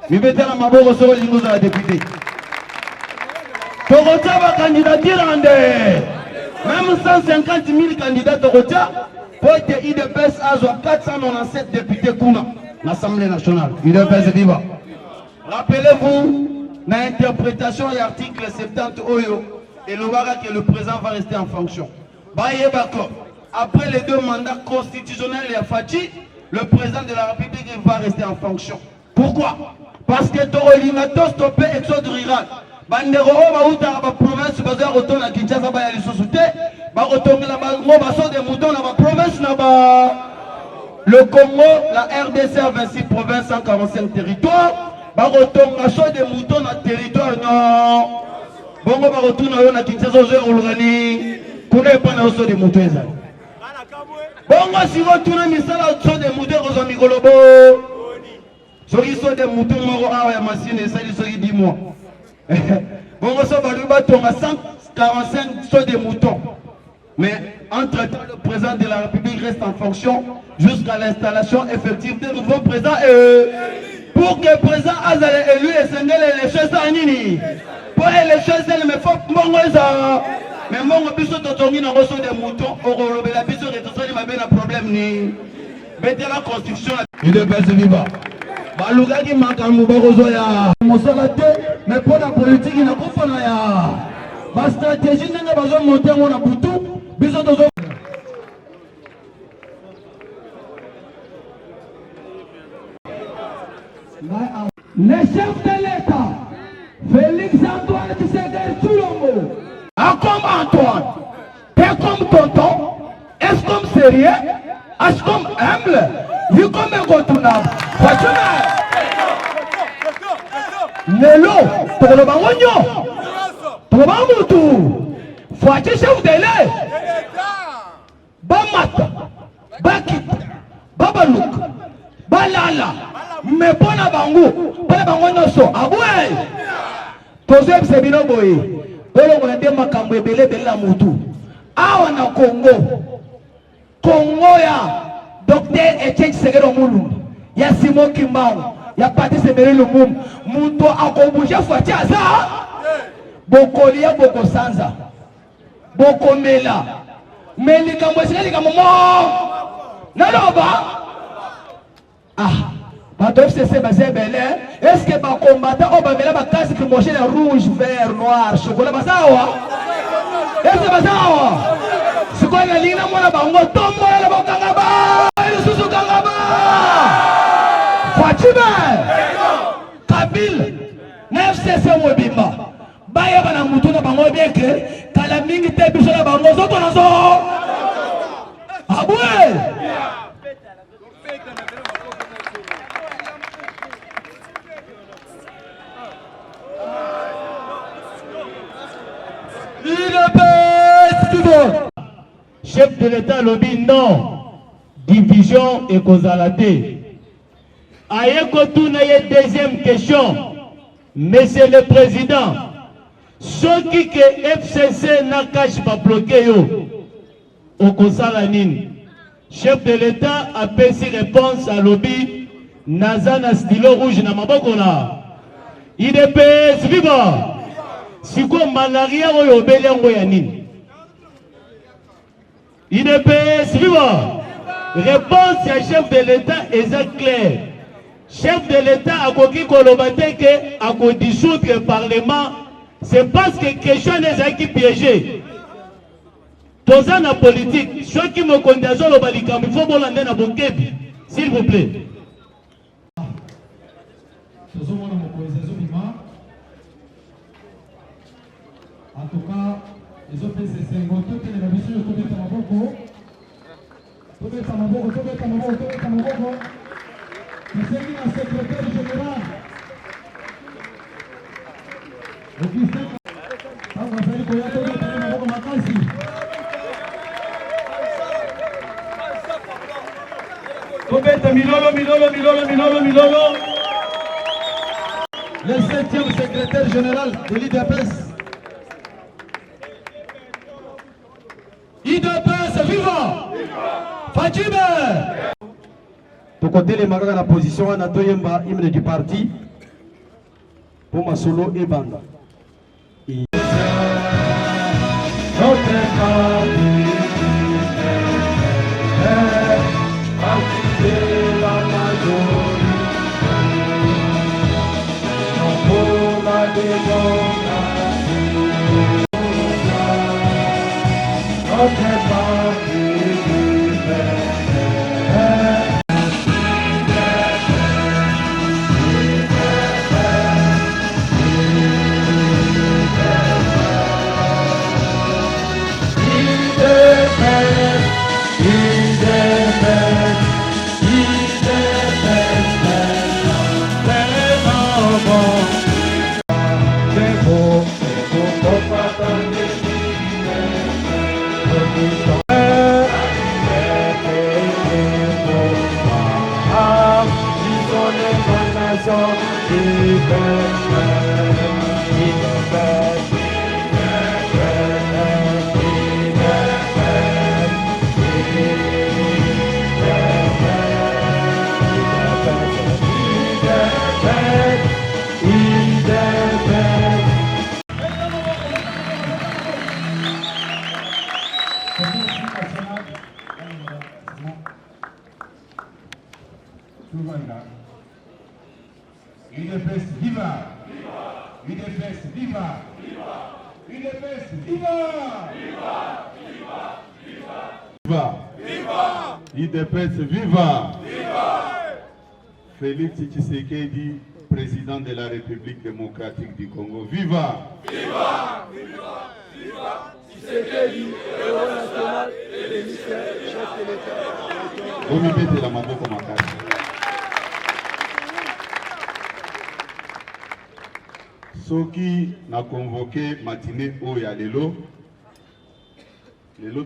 Mibetana maboko soko lingo za député. Tokota ba candidature ande. Même 150 000 candidats Tokota pour que IDPS a 497 députés kuna l'Assemblée nationale. IDPS viva. Rappelez-vous l'interprétation de l'article 70 Oyo et le que le président va rester en fonction. Après les 2 mandats constitutionnels et Fati, le président de la République va rester en fonction. Pourquoi? Parce que Torolinato stoppé exode rural. Bandero Baouta, la province, bazar retourne à Kinshasa, ba yali sosouté, ba retourne la baso des moutons, la province, là-bas. Le Congo, la RDC a 26 provinces, 145 territoires. Ba retourne la chose des moutons dans le territoire, non. Bongo ba retourne à Kinshasa, au Lurani. Kuna pas na oso des moutons. Bongo si retourne misala oso des moutons, aux amigolobo. Soki so des moutons, moro awa ya machine, et ça dit soki 10 mois. Bongo so baluba tonga 145 sauts de moutons. Mais entre-temps, le président de la République reste en fonction jusqu'à l'installation effective des nouveaux présidents. Pour que le président Azal est élu et s'engale les choses à Nini. Pour les choses, il me faut Mongoza. Mais Mongo biso totongi na roso des moutons. Oro la biso retosali ma ben problème ni. Bête la constitution. Il est pas vivant. Balugaki makambo bakozo ya mosala te mais pour la politique na kofana ya ba stratégie nanga bazo monter ngona butu biso tozo le chef de l'État Félix Antoine Tshisekedi Tshilombo comme Antoine t'es comme tonton est-ce comme sérieux est-ce comme humble vu comme incontournable Lelo, tolo bangonyo, tolo bamutu, fwache chef de l'État, bamata, bakita, babaluk, balala, mais bona bango, bona bangonyo so, aboué, tozem sebino boye, tolo mwende makambo ebele bela mutu, awa na Congo ya, Docteur Etienne Tshisekedi Tshilombo, ya Simon Kimbangu. Ya pati semere le mum muto akobusha fati aza bokolia boko sanza boko mela melika mwesika lika momo naloba bato FCC bazebele est-ce que ba combattant o bamela ba casque moche rouge vert noir chocolat bazawa est-ce que bazawa sikola na lina mona bango tombo la bokanga ba susu kanga ba Kabil, FCC Mobimba, Baya Bana Mutuna Bango Beke, Kalaming Tebisha Bango Zotonazo. Aboué! Chef de l'État lobby non, division et causalité. Deuxième question, Monsieur le Président, ce qui que FCC n'a pas bloqué au Konsalanine, chef de l'État a fait réponse à lobby Nazana stylo rouge na mabokona. IDPS viva. Si quoi malaria ou belengo yanine. IDPS viva. Réponse à chef de l'État est claire. Chef de l'État a dit que a dissoudre le Parlement, c'est parce que question n'est qui piégé. Dans la politique, ceux qui me connaissent le balikam, il faut que na bokebi, s'il vous plaît. En tout cas, les autres c'est les habitudes Monsieur le secrétaire général, le 7e secrétaire général de l'IDPS. IDPS vivant! Fatime! Pour côté les marques dans la position, on a deux hymnes du parti. pour ma solo et banda. UDPS viva! UDPS viva! UDPS viva! Viva! UDPS viva! Félix Tshisekedi, président de la République démocratique du Congo, viva! Tshisekedi, héros national et l'émissaire chef de l'État. Vous mettez la maboko makasi. Soki na convoqué matinée oya lelo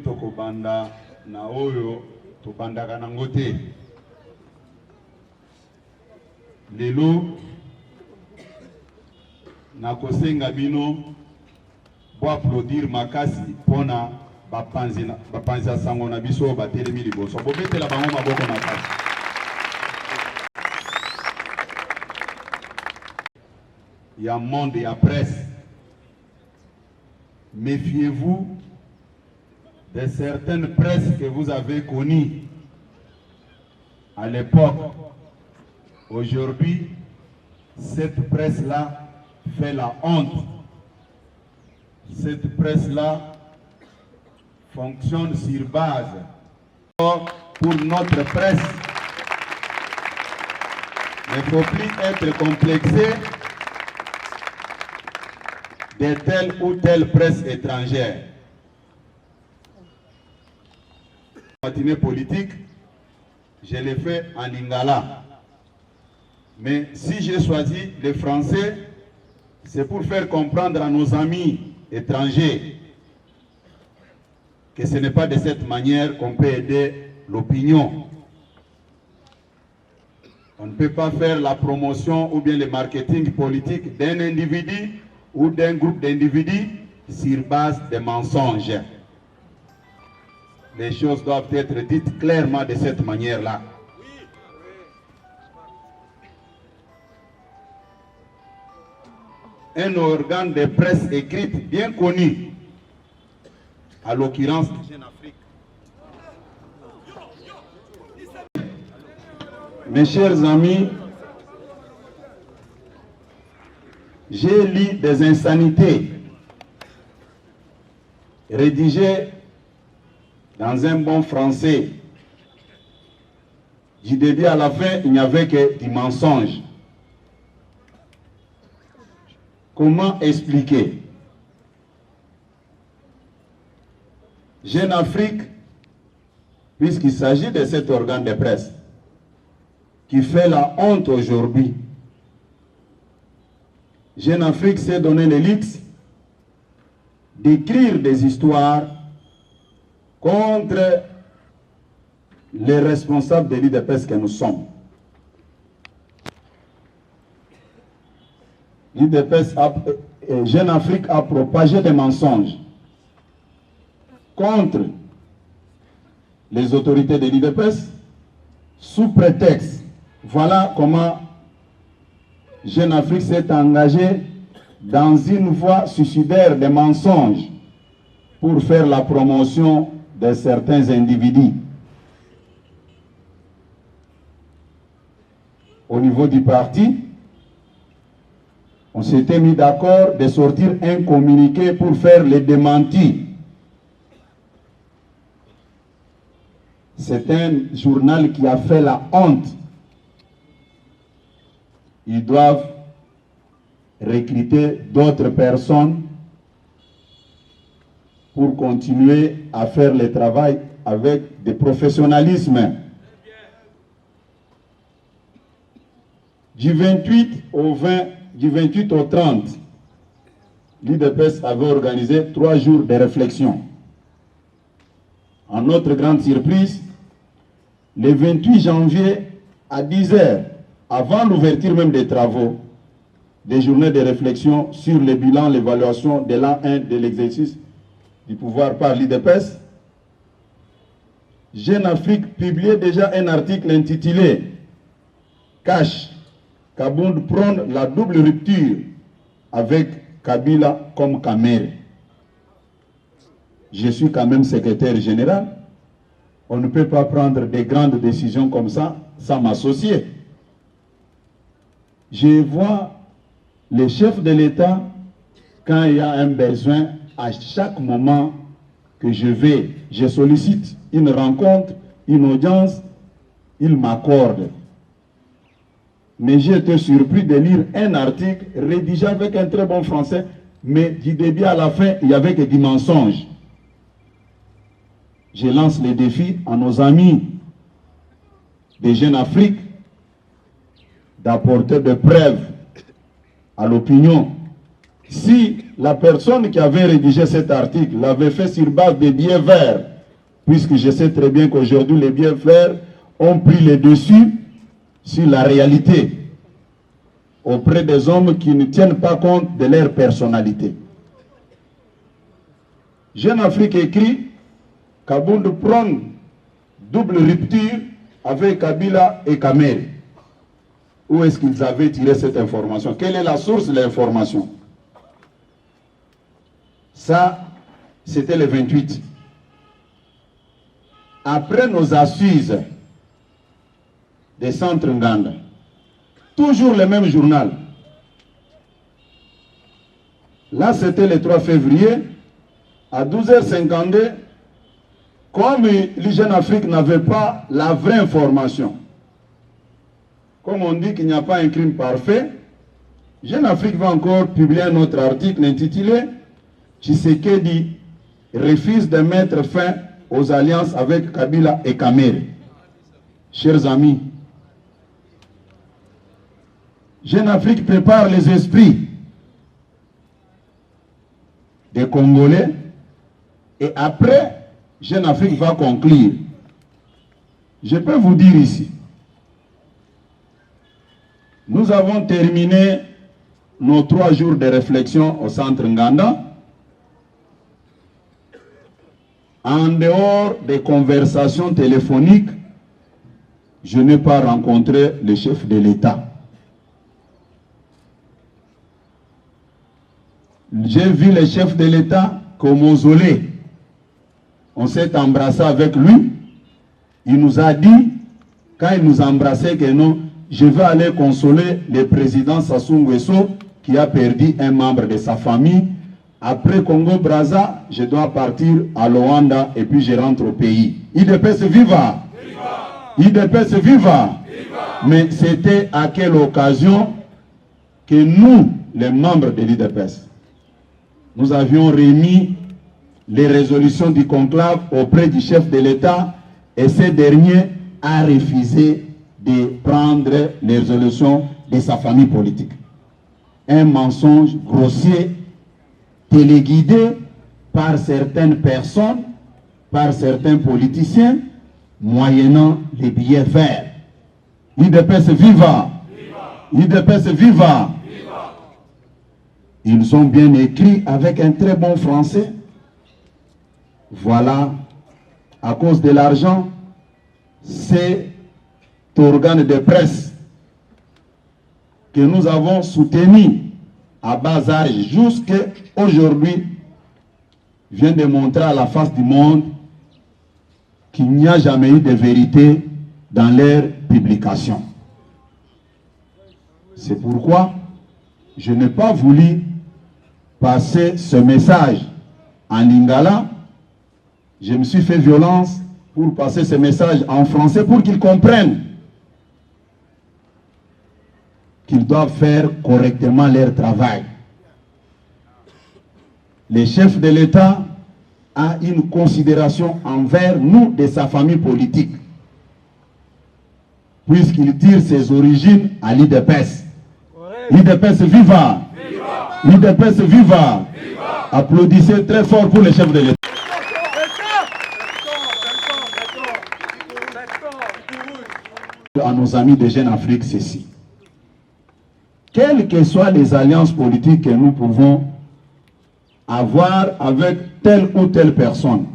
tokobanda na oyo tobandaka nango te. Lelo na kosenga bino bo applaudir makasi pona bapanzi ya sango na biso batelemi liboso bobetela bango maboko makasi. Il y a un monde et la presse. Méfiez-vous de certaines presses que vous avez connues à l'époque. Aujourd'hui, cette presse-là fait la honte. Cette presse-là fonctionne sur base. Pour notre presse, il ne faut plus être complexé de telle ou telle presse étrangère. Matinée politique, je l'ai fait en lingala. Mais si j'ai choisi le français, c'est pour faire comprendre à nos amis étrangers que ce n'est pas de cette manière qu'on peut aider l'opinion. On ne peut pas faire la promotion ou bien le marketing politique d'un individu ou d'un groupe d'individus sur base de mensonges. Les choses doivent être dites clairement de cette manière-là. Un organe de presse écrite bien connu, à l'occurrence Jeune Afrique. Mes chers amis, j'ai lu des insanités rédigées dans un bon français. Du début à la fin, il n'y avait que du mensonge. Comment expliquer? Jeune Afrique, puisqu'il s'agit de cet organe de presse qui fait la honte aujourd'hui, Jeune Afrique s'est donné le luxe d'écrire des histoires contre les responsables de l'UDPS que nous sommes. L'UDPS, Jeune Afrique a propagé des mensonges contre les autorités de l'UDPS sous prétexte. Voilà comment Jeune Afrique s'est engagée dans une voie suicidaire des mensonges pour faire la promotion de certains individus. Au niveau du parti, on s'était mis d'accord de sortir un communiqué pour faire les démentis. C'est un journal qui a fait la honte. Ils doivent recruter d'autres personnes pour continuer à faire le travail avec des professionnalisme. Du 28 au 30, l'UDPS avait organisé 3 jours de réflexion. En notre grande surprise, le 28 janvier à 10 h, avant l'ouverture même des travaux, des journées de réflexion sur le bilan, l'évaluation de l'an 1 de l'exercice du pouvoir par l'UDPS, Jeune Afrique publiait déjà un article intitulé « Cash, Kabound prône la double rupture avec Kabila comme Kamere ». Je suis quand même secrétaire général. On ne peut pas prendre des grandes décisions comme ça sans m'associer. Je vois les chefs de l'État, quand il y a un besoin, à chaque moment que je sollicite une rencontre, une audience, ils m'accordent. Mais j'ai été surpris de lire un article rédigé avec un très bon français, mais du début à la fin, il n'y avait que des mensonges. Je lance le défi à nos amis des Jeunes Afrique d'apporter des preuves à l'opinion. Si la personne qui avait rédigé cet article l'avait fait sur base des billets verts, puisque je sais très bien qu'aujourd'hui les billets verts ont pris le dessus sur la réalité auprès des hommes qui ne tiennent pas compte de leur personnalité. Jeune Afrique écrit Kabound prône double rupture avec Kabila et Kamere. Où est-ce qu'ils avaient tiré cette information? Quelle est la source de l'information? Ça, c'était le 28. Après nos assises des centres Nganda, toujours le même journal. Là, c'était le 3 février, à 12h52, comme les Jeunes Afrique n'avaient pas la vraie information. Comme on dit qu'il n'y a pas un crime parfait, Jeune Afrique va encore publier un autre article intitulé « Tshisekedi refuse de mettre fin aux alliances avec Kabila et Kamere ». Chers amis, Jeune Afrique prépare les esprits des Congolais et après, Jeune Afrique va conclure. Je peux vous dire ici, nous avons terminé nos 3 jours de réflexion au centre Nganda. En dehors des conversations téléphoniques, je n'ai pas rencontré le chef de l'État. J'ai vu le chef de l'État qu'au mausolée. On s'est embrassé avec lui. Il nous a dit, quand il nous embrassait, que non, je vais aller consoler le président Sassou Nguesso qui a perdu un membre de sa famille. Après Congo-Brazza, je dois partir à Luanda et puis je rentre au pays. UDPS viva! UDPS viva! Mais c'était à quelle occasion que nous, les membres de l'UDPS, nous avions remis les résolutions du conclave auprès du chef de l'État et ce dernier a refusé de prendre les résolutions de sa famille politique. Un mensonge grossier, téléguidé par certaines personnes, par certains politiciens, moyennant les billets verts. UDPS viva! UDPS viva! Ils ont bien écrit avec un très bon français. Voilà, à cause de l'argent, cet organe de presse que nous avons soutenus à bas âge jusqu'à aujourd'hui vient de montrer à la face du monde qu'il n'y a jamais eu de vérité dans leurs publications. C'est pourquoi je n'ai pas voulu passer ce message en lingala. Je me suis fait violence pour passer ce message en français pour qu'ils comprennent qu'ils doivent faire correctement leur travail. Le chef de l'État a une considération envers nous de sa famille politique, puisqu'il tire ses origines à l'IDPS. L'IDPS viva! L'IDPS viva! Applaudissez très fort pour le chef de l'État. À nos amis de Jeune Afrique, ceci. Quelles que soient les alliances politiques que nous pouvons avoir avec telle ou telle personne,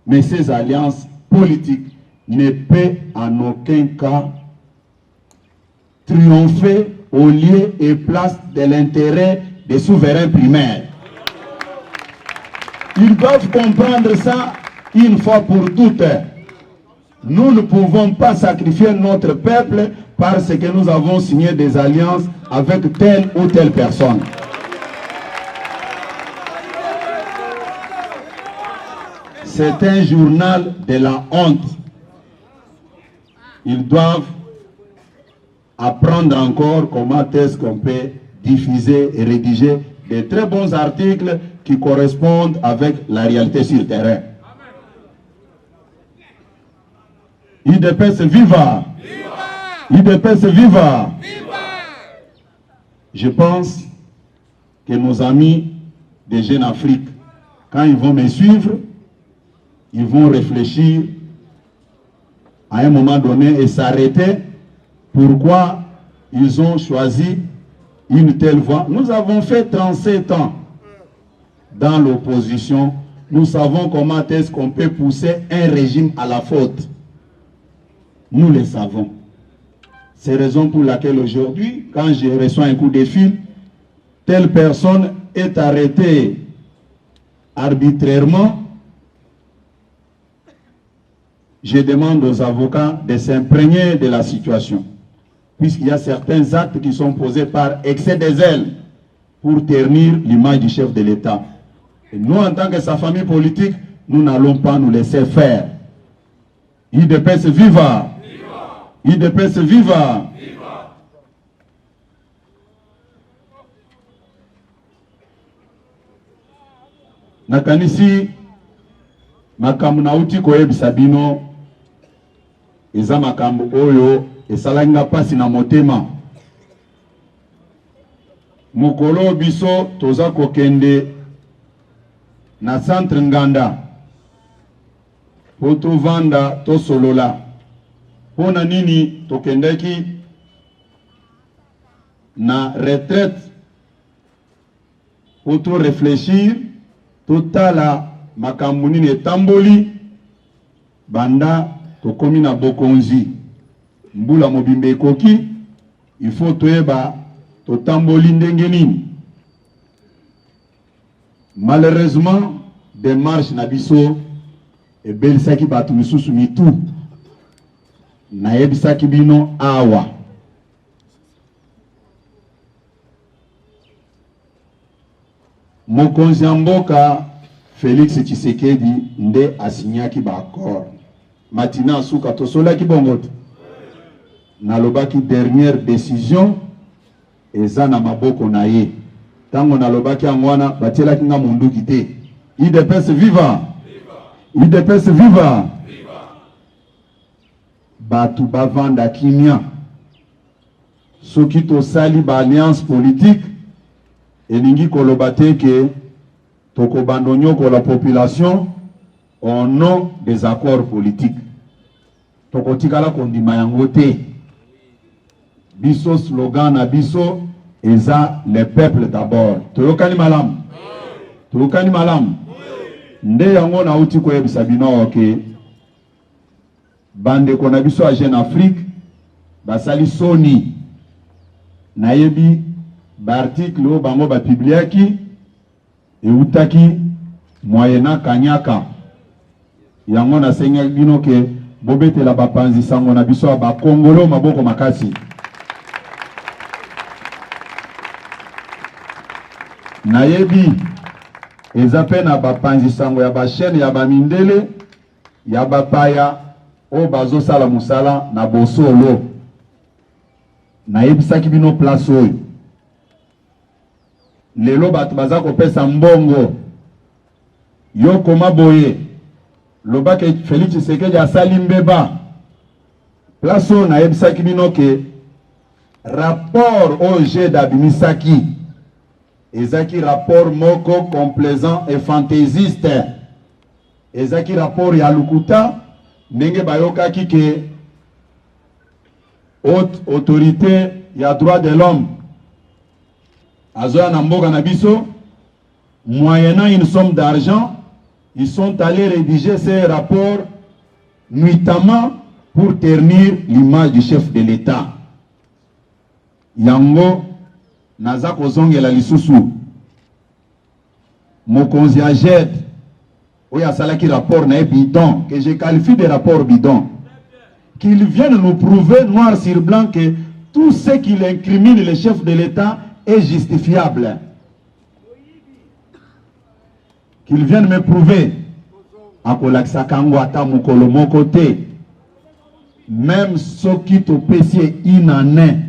mais ces alliances politiques ne peuvent en aucun cas triompher au lieu et place de l'intérêt des souverains primaires. Ils doivent comprendre ça une fois pour toutes. Nous ne pouvons pas sacrifier notre peuple parce que nous avons signé des alliances avec telle ou telle personne. C'est un journal de la honte. Ils doivent apprendre encore comment est-ce qu'on peut diffuser et rédiger de très bons articles qui correspondent avec la réalité sur le terrain. IDPS viva! IDPS viva! Je pense que nos amis de Jeune Afrique, quand ils vont me suivre, ils vont réfléchir à un moment donné et s'arrêter pourquoi ils ont choisi une telle voie. Nous avons fait 37 ans dans l'opposition. Nous savons comment est-ce qu'on peut pousser un régime à la faute. Nous le savons. C'est la raison pour laquelle aujourd'hui, quand je reçois un coup de fil, telle personne est arrêtée arbitrairement, je demande aux avocats de s'imprégner de la situation, puisqu'il y a certains actes qui sont posés par excès de zèle pour ternir l'image du chef de l'État. Et nous, en tant que sa famille politique, nous n'allons pas nous laisser faire. IDPS viva! IDPS viva! Nakanisi makambo nauti koyebisa bino eza makambo oyo esalangi pasi na motema. Mokolo biso toza kokende na centre Nganda po tovanda tosolola. Pona nini tokendeki na retraite po to réfléchir totala makambo nini etamboli banda tokomi na bokonzi mbula mobimbe ekoki il faut toyeba totamboli ndenge nini. Malheureusement démarche na biso ebelisaki bato misusu mitu nayebisaki bino awa. Mokonzi ya mboka Félix Tshisekedi nde asinyaki ba accord. Matina suka tosolaki bongoto. Nalobaki dernière décision eza na maboko na ye. Tango nalobaki angwana batielaki nga munduki te. IDPS viva! IDPS viva! Batu bavanda kimia. Soki tosali ba alliance politique elingi koloba te ke tokobandonyoko la population au nom des accords politiques. Tokotikala kondima yango te. Biso slogan na biso eza le peuple d'abord. Toyokani malam. Toyokani malam. Nde yango na uti koyebisa bino oke bande kona biso a Jeune Afrique basali soni nayebi barticle o bango bapibliaki eutaki moyena kanyaka yango na senga bino ke bobetela bapanzi sango na biso ba kongolo maboko makasi nayebi eza pe na bapanzi sango ya bashene ya bamindele ya bapaya o bazo sala musala na bosolo nayebisaki bino place oyo lelo bato baza kopesa mbongo yo koma boye lobake Félix Tshisekedi asali mbeba place oyo nayebisaki bino ke rapport oyo d'abimisaki ezaki rapport moko complaisant et fantaisiste ezaki rapport ya lukuta ndenge bayokaki ke haute autorité ya droit de l'homme azoya na mboka na biso moyennant une somme d'argent ils sont allés rédiger ces rapports nuitamment pour ternir l'image du chef de l'État yango naza kozongela lisusu mokonzi ajed oya salaki rapport na bidon que je qualifie de rapport bidon qu'ils viennent nous prouver noir sur blanc que tout ce qui incrimine le chef de l'État est justifiable. Qu'ils viennent me prouver à Kolaksakango ata mukolo moko te même ceux qui te pesier inané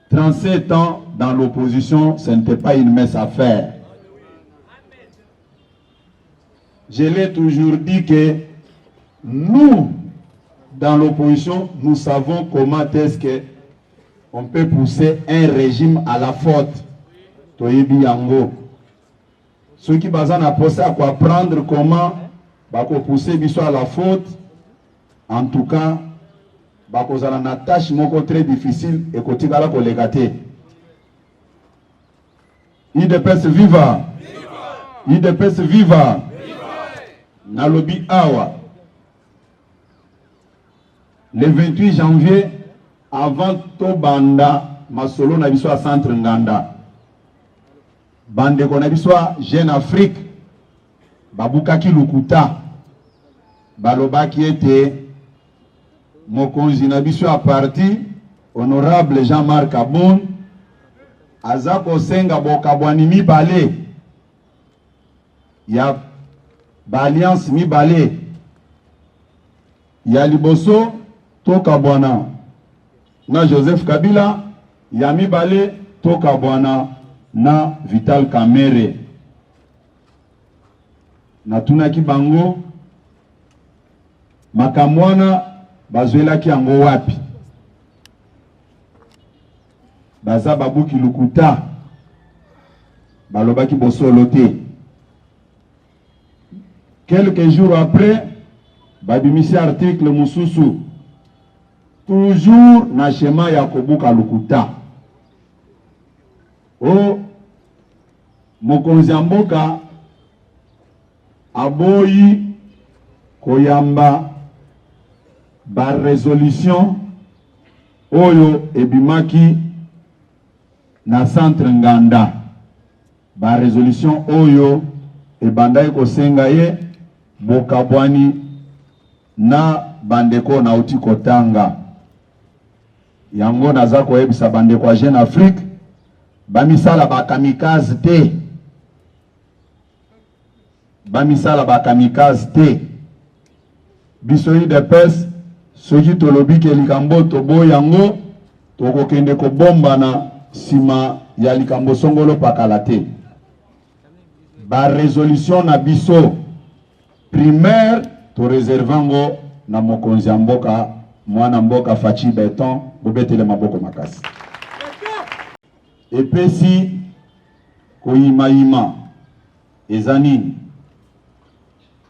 37 ans dans l'opposition, ce n'était pas une mince affaire. Je l'ai toujours dit que nous, dans l'opposition, nous savons comment est-ce qu'on peut pousser un régime à la faute. Toyebi yango. Ceux qui basent à pousser à apprendre comment pousser biso à la faute, en tout cas, bakozala na tâche moko très difficile et kotikala kolekate. IDPS viva! IDPS viva! Nalobi awa. Le 28 janvier, avant to banda masolo na biso a centre Nganda. Bande ko na biso Jeune Afrique. Babukaki lukuta. Balobaki ete mokonzi na biso a parti honorable Jean-Marc Aboun azako senga bokabwani mibale ya alliance mibale ya liboso toka bwana na Joseph Kabila ya mibale toka bwana na Vital Kamerhe na tunaki bango makamwana bazwelaki yango wapi baza babuki lukuta balobaki bosolo te. Quelques jours après babimisi article mususu toujours na schéma ya kobuka lukuta o mokonzi ya mboka aboyi koyamba ba résolution oyo ebimaki na centre Nganda ba résolution oyo ebandai kosenga ye bokabwani na bandeko na uti kotanga yango naza koyebisa bandeko ya Jeune Afrique bamisala bakamikaze te bamisala bakamikaze te biso IDPS soki tolobi ke likambo tobo yango tokokende kobomba na sima ya likambo songolo pakala te ba résolution na biso primaire to réservango na mokonzi ya mboka mwana mboka Faci Beton bobetele maboko makasi epesi koyimayima ezanini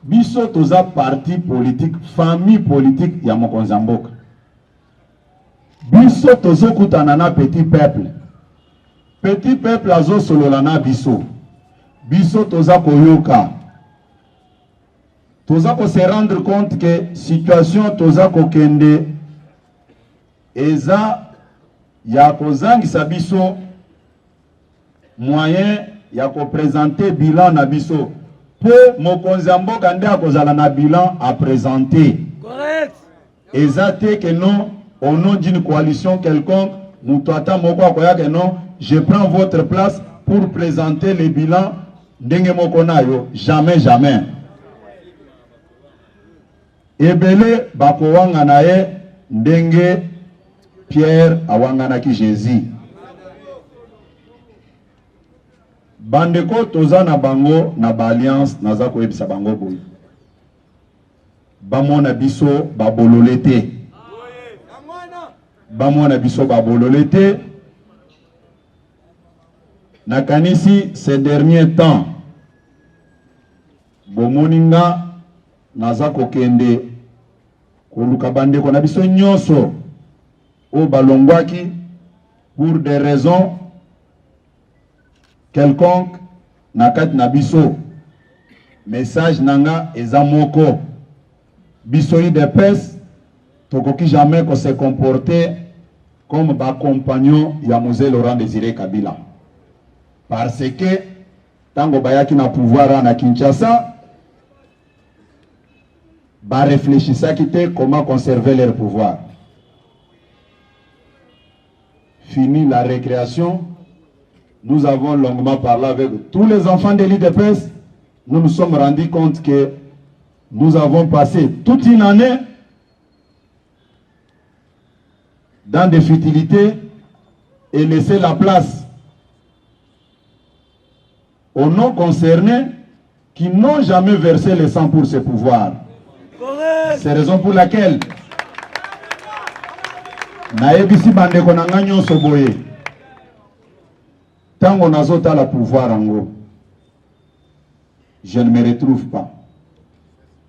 biso toza parti politique famille politique ya mokonzi ya mboka biso tozokutana na petit peuple azosolola na biso biso toza koyoka toza ko se rendre compte que situation toza kokende eza ya kozangisa biso moyen ya ko présenter bilan na biso po mokonzi ya mboka nde akozala na bilan à présenter. Correct. Ezate que non, au nom d'une coalition quelconque, Moutouata Moko akoya que non, je prends votre place pour présenter le bilan ndenge moko nayo. Jamais, jamais. Ebele bakowanga nae ndenge Pierre awangana ki Jésus. Bandeko toza na bango na ba alliance naza ko ebisa bango boy. Bamona biso babololete. Bamona biso babololete. Nakanisi ces derniers temps. Bomoninga naza kokende koluka bandeko na biso nyonso o balongwaki pour des raisons quelconque nakat na biso. Message nanga eza moko. Biso UDPS tokoki jamais qu'on se comporter comme ba compagnon ya Mzee Laurent Désiré Kabila. Parce que tango bayaki na pouvoir na Kinshasa ba réfléchissa quitter comment conserver leur pouvoir. Fini la récréation, nous avons longuement parlé avec tous les enfants de l'UDPS. Nous nous sommes rendus compte que nous avons passé toute une année dans des futilités et laissé la place aux non concernés qui n'ont jamais versé le sang pour ce pouvoir. C'est la raison pour laquelle naebisi bandeko na nga nyonso boye tango nazota la pouvoir ango, je ne me retrouve pas.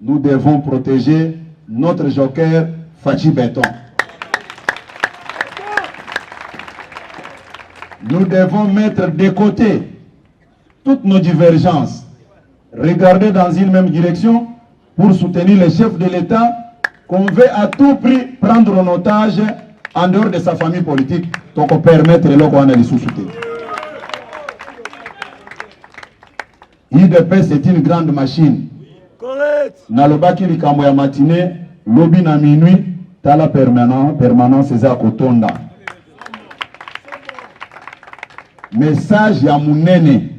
Nous devons protéger notre joker Fachi Béton. Nous devons mettre de côté toutes nos divergences, regarder dans une même direction pour soutenir le chef de l'État qu'on veut à tout prix prendre en otage en dehors de sa famille politique pour permettre le qu'on a les sous-soutenir. UDPS c'est une grande machine. Nalobaki likambo ya matinée, lobby na minuit, tala permanence eza kotonda. Message ya munene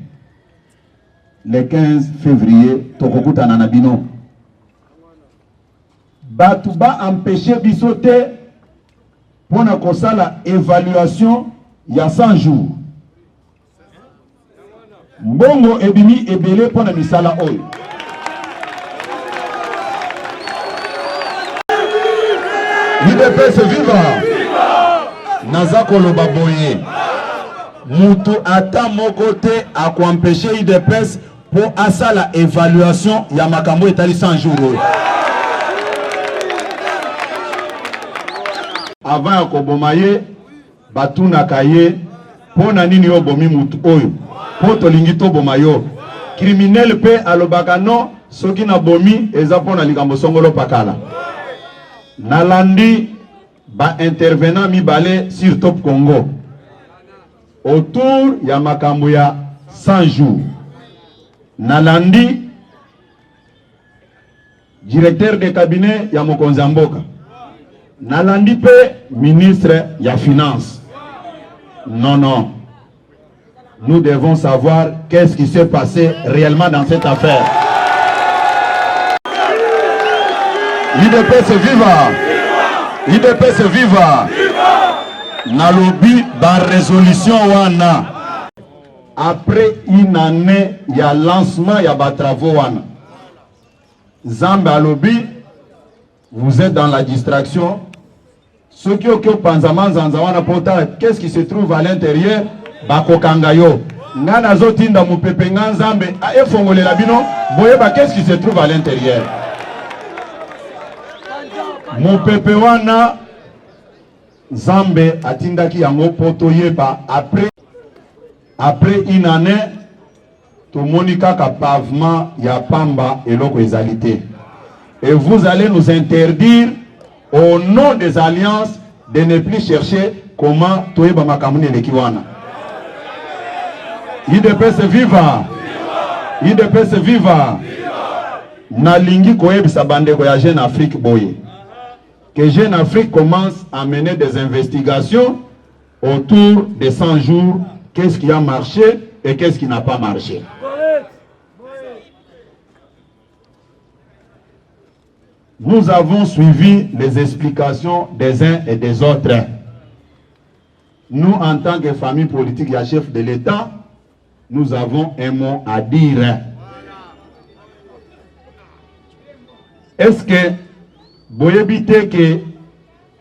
le 15 février tokokuta na nabino. Batu ba empêcher bisote pour na kosala évaluation ya 100 jours. Mbongo ebimi ebele pour na misala oyo. UDPS viva! Naza koloba boye. Mutu ata moko te a empêcher UDPS pour asala évaluation ya makambo etali 100 jours. Avant ya kobomaye batuna kaye pona nini yo bomi mutu oyo po tolingi to bomayo criminel pe alobaka no soki na bomi eza pona likambo songolo pakala. Nalandi ba intervenant mibale sur Top Congo autour ya makambo ya 100 jours. Nalandi directeur de cabinet ya mokonzi mboka. Nalandi pe ministre ya finance. Non, non. Nous devons savoir qu'est-ce qui s'est passé réellement dans cette affaire. UDPS viva! UDPS viva! Nalobi ba résolution wana. Après une année, il y a lancement, il y a ba travaux wana. Zamba alobi, vous êtes dans la distraction. Ceux qui ont panzaman zanzawana pota, qu'est-ce qui se trouve à l'intérieur? Bako kangayo. Ngana zotinda mupepe nganzambe, a efongole labino, boyeba qu'est-ce qui se trouve à l'intérieur? Mupepe wana Zambe atindaki yango poto yeba après une année to monika ka pavement ya pamba eloko ezalité. Et vous allez nous interdire au nom des alliances de ne plus chercher comment toyeba makamuni lekiwana. IDPS viva! IDPS viva! Nalingi koyebisa bandeko ya Jeune Afrique boye. Que Jeune Afrique commence à mener des investigations autour des 100 jours. Qu'est-ce qui a marché et qu'est-ce qui n'a pas marché. Nous avons suivi les explications des uns et des autres. Nous, en tant que famille politique et chef de l'État, nous avons un mot à dire. Est-ce que boyebite que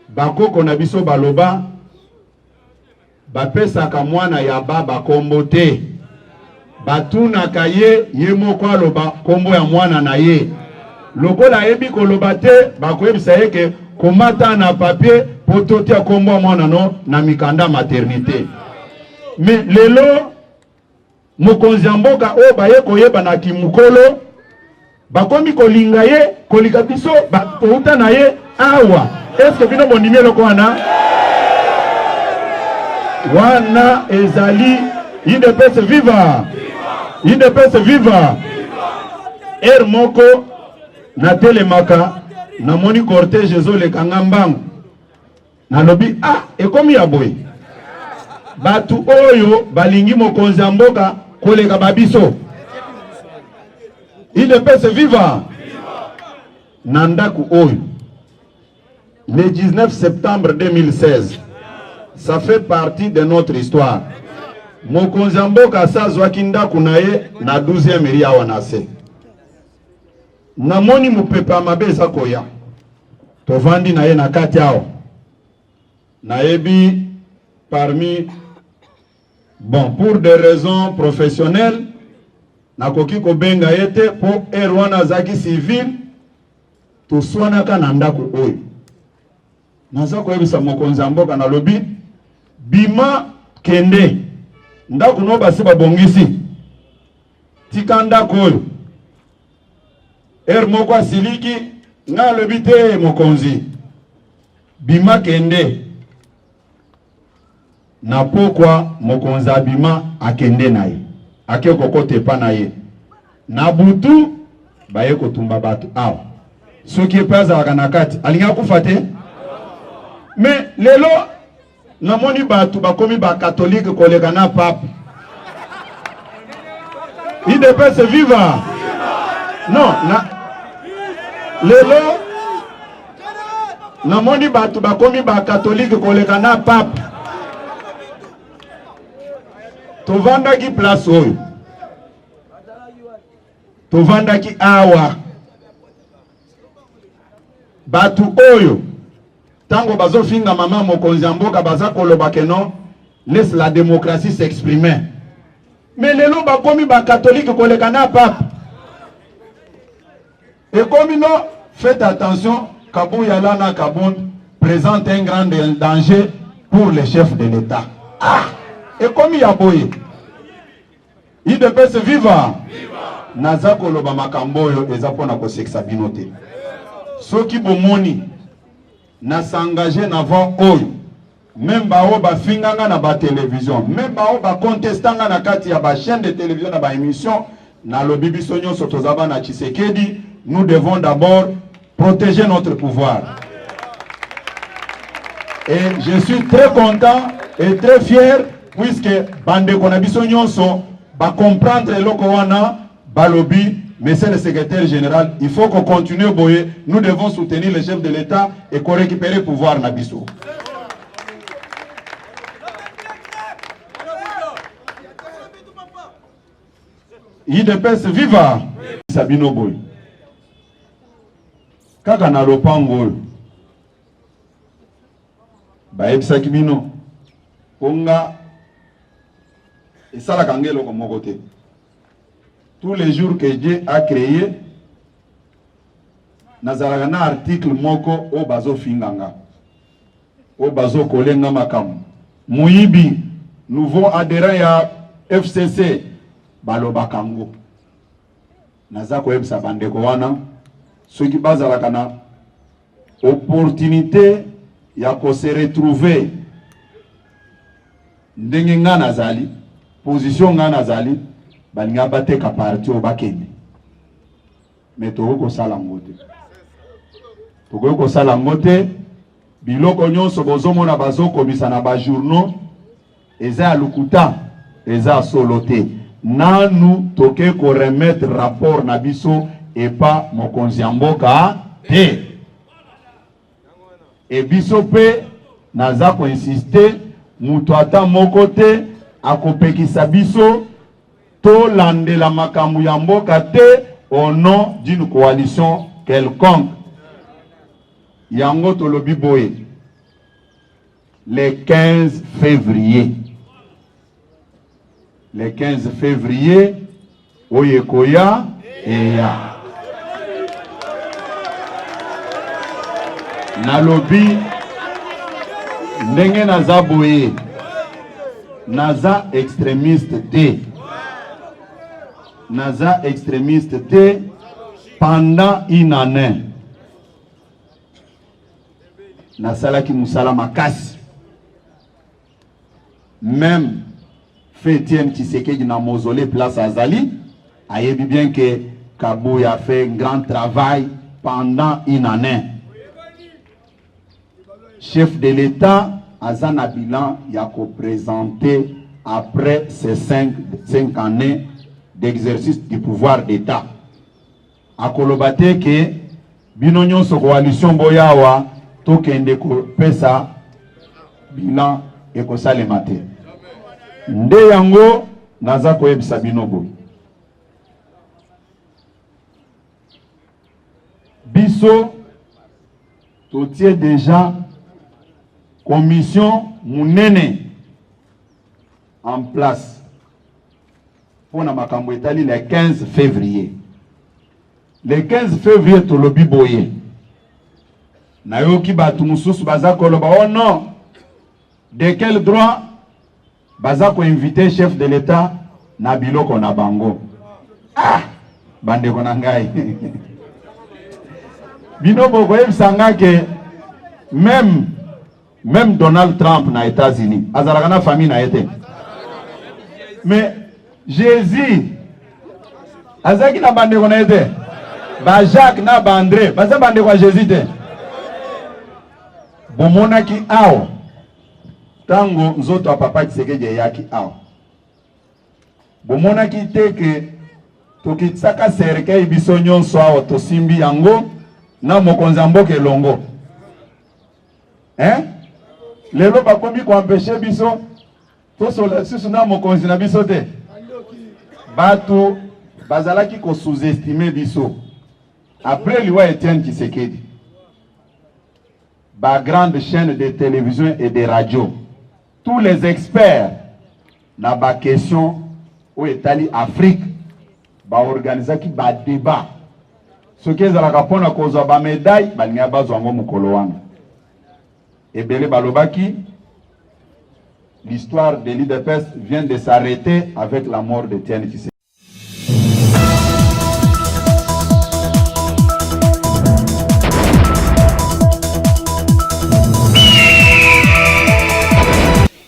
bako konabiso baloba bapesa kamwana ya baba kombote batuna kaye yemoko aloba kombo ya mwana na ye lokola yebi koloba te bakoyebisa ye ke komata na papier pototi ya kombo ya mwana no na mikanda maternité. Mais lelo mokonzi ya mboka oyo baye koyeba na kimukolo bakomi kolinga ye kolika biso bakouta na ye awa. Est-ce que bino bondimi eloko wana? Wana ezali IDPS viva! IDPS viva! Moko na telemaka na moni cortège ezoleka ngambangu na lobi ekomi ya boye batu oyo balingi mokonzi ya mboka koleka babiso. IDPS viva! Nandaku oyo le 19 septembre 2016, ça fait partie de notre histoire. Mokonzi ya mboka asazwaki ndaku na ye na 12e eri awa na se. Namoni mupepa mabe eza koya. Tovandi na ye na kati awa. Nayebi parmi pour des raisons professionnelles nakoki kobenga yete po erwana zaki civil toswanaka na ndako oyo. Naza koyebisa mokonzi ya mboka na lobi bima kende ndako no basi babongisi tika ndako oyo moko asiliki nga lobi te mokonzi bima kende na pokwa mokonzi abima akende na ye ake kokote pa na ye na butu baye kotumba batu awa soki epaza na kati alinga kufa te. Mais lelo namoni batu bakomi ba catholique koleka na pape. IDPS viva! Non, lelo namoni batu bakomi ba catholique koleka na pape. Tovandaki place oyo. Tovandaki awa. Batu oyo tango bazo finga mama mokonzi ya mboka baza koloba ke non, laisse la démocratie s'exprimer. Mais lelo bakomi ba catholique koleka na pape. Et comme non, faites attention, Kabouya Lana Kaboun présente un grand danger pour les chefs de l'État. Et comme il y a boye, IDPS viva! Naza koloba makamboyo ezapona ko seksa binote. Soki bomoni na s'engager na voix oyo même bao ba finganga na ba télévision même bao ba contestanga na kati ya ba chaîne de télévision na ba émission na lobi biso nyonso tozaba na Tshisekedi. Nous devons d'abord protéger notre pouvoir. Et je suis très content et très fier puisque bande konabiso nyonso ba comprendre eloko wana balobi. Monsieur le secrétaire général, il faut qu'on continue boye. Nous devons soutenir le chef de l'État et qu'on récupère le pouvoir Nabiso. IDPS viva! Sabino boy. Kaka na lopango. Baebisa kibino. Konga esala kangelo ko mokote. Tous les jours que Dieu a créé, nazaraka na article moko o bazo finganga, o bazo kolenga makamu. Muibi, nouveau adhérent ya FCC, baloba kango. Nazako ebsa bandeko wana, ceux qui bazalaka na opportunité ya ko se retrouver ndenge nga nazali position nga nazali balinga bateka parti o bakende mais toko sala ngote toko sala ngote biloko nyonso bozomona bazokomisa na ba journaux eza lukuta eza solote nanu toke ko remettre rapport na biso et pas mokonzi ya mboka te et biso pe naza ko insister mutu ata moko te akopekisa biso to landela makambo ya mboka te au nom d'une coalition quelconque. Yango tolobi boye le 15 février. Le 15 février oyekoya eya. Nalobi ndenge naza boye naza extrémiste te. Naza extrémiste te pendant une année. Nasalaki musala makasi. Même Fétienne Tshisekedi na mausolée place Azali, ayebi bien que Kabou a fait un grand travail pendant une année. Chef de l'État, Azana bilan yako présenté après ces 5 années d'exercice du pouvoir d'État. Akolobate ke bino nyonso coalition boyawa tokende ko pesa bilan ekosalema te. Nde yango naza koyebisa bino boye. Biso totie déjà commission munene en place pour na makambo etali le 15 février. Le 15 février tolobi boye. Na yoki batu mususu baza koloba oh non. De quel droit baza ko inviter chef de l'État na biloko na bango. Ah, bande ko na ngai. Bino boko yebisanga ke même Donald Trump na États-Unis, azalaka na famille na été. Mais Jésus azaki na bande ko na été. Ba Jacques na ba André, baza bande ko Jésus te. Bomonaki awo. Tango nzoto a papa Tshisekedi yaki awo. Bomonaki te ke tokitsaka serikali biso nyonso awo tosimbi yango na mokonzi mboka elongo. Lelo bakomi ko empêcher biso to sola susu na mokonzi na biso te. Bato bazalaki ko sous-estimer biso. Après liwa Etienne Tshisekedi, ba grande chaîne de télévision et de radio, tous les experts na ba question au Italie Afrique ba organisaki ba débat. Ce qui est à la rapona kozwa ba médaille ba nya bazwango mukolo wana. Ebele balobaki l'histoire de l'IDPS vient de s'arrêter avec la mort de Etienne Tshisekedi.